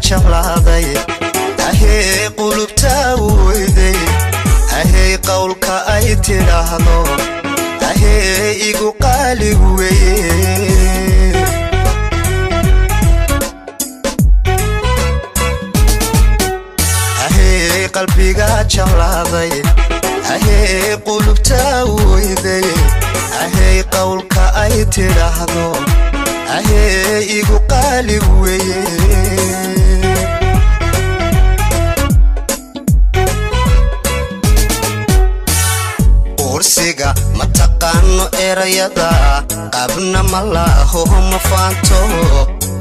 jeclaaday ahee qulubta weyday ahee qowlka ay tiraahdo ahee igu qaali weeye ahee qalbiga jeclaaday ahee qulubta weyday ahee qowlka ay tiraahdo ahee igu qaali weeye kursiga ma taqaano erayada qabna ma laho ma faanto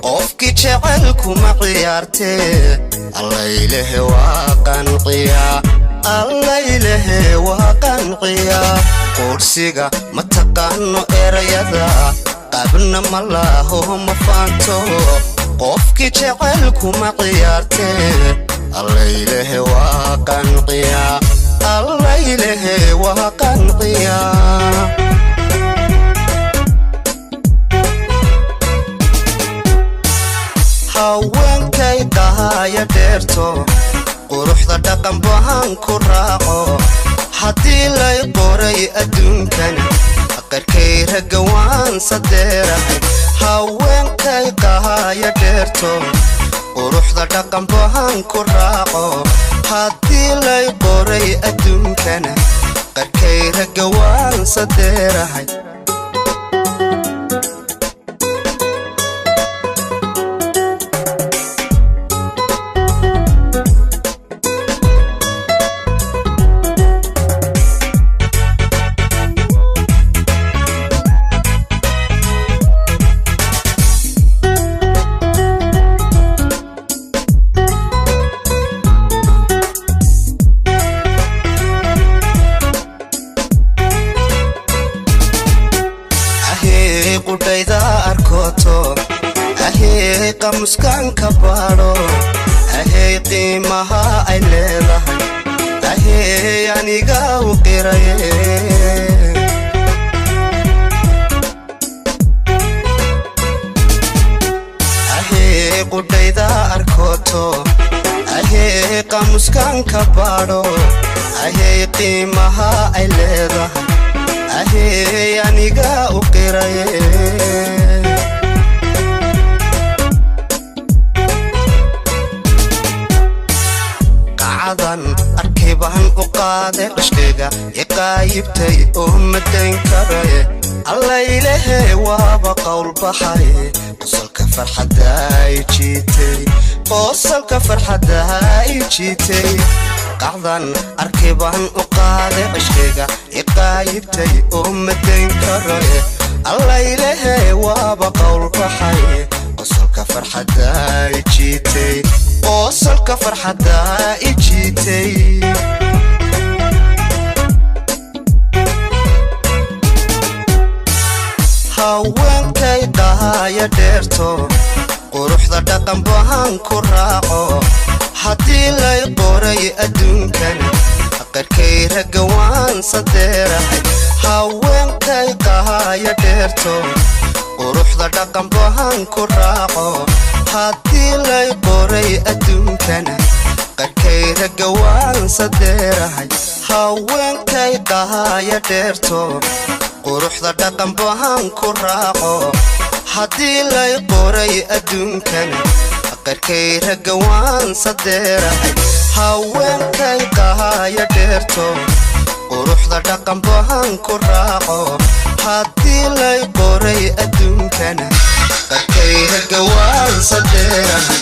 qofkii jecelku ma ciyaartee allaylehe waa qanciya kursiga ma taqaano erayada qabna ma laho ma faanto qofkii jecelku ma ciyaartee allaylehe waa qanciya allaylehe waa qanciya haweenkay dhahaya dheerto quruxda dhaqan bahan ku raaco haddii lay qoray adduunkan qarkay ragga waan sadeerahay haweenkay dhahaya dheerto quruxda dhaqan bahan ku raaco haddii lay qoray adduunkan qarkay ragga waan sadeerahay qudayda arkoto ahee qamuskan ka baadho ahee qiimaha ay leedahay ahee aniga u qiraye ahee qudayda arkoto ahee qamuskan ka baadho ahee qiimaha ay leedahay ahee aniga u qiraye qacadan arkay baan u qaaday qashkayga iqaayibtay oo madayn karaye allaylehe waaba qowl baxay qosolka farxadda ay jiitay qacdan arkay baan u qaaday qashkayga iqaayibtay oo madayn karaye allaylehe waaba qowl baxay qosolka farxadda ay jiitay qosolka farxadda ay jiitay haweenkay dhahaya dheerto quruxda dhaqan bahan ku raaco haddii lay qoray adduunkan qarkay ragga waan sadeerahay haweenkay dhahaya dheerto quruxda dhaqan bahan ku raaco haddii lay qoray adduunkan qarkay ragga waan sadeerahay haweenkay dhahaya dheerto quruxda dhaqan bahan ku raaco haddii lay qoray adduunkan qarkay ragga waan sadeerahay haweenkay dhahaya dheerto quruxda dhaqan bahan ku raaco haddii lay qoray adduunkan qarkay ragga waan sadeerahay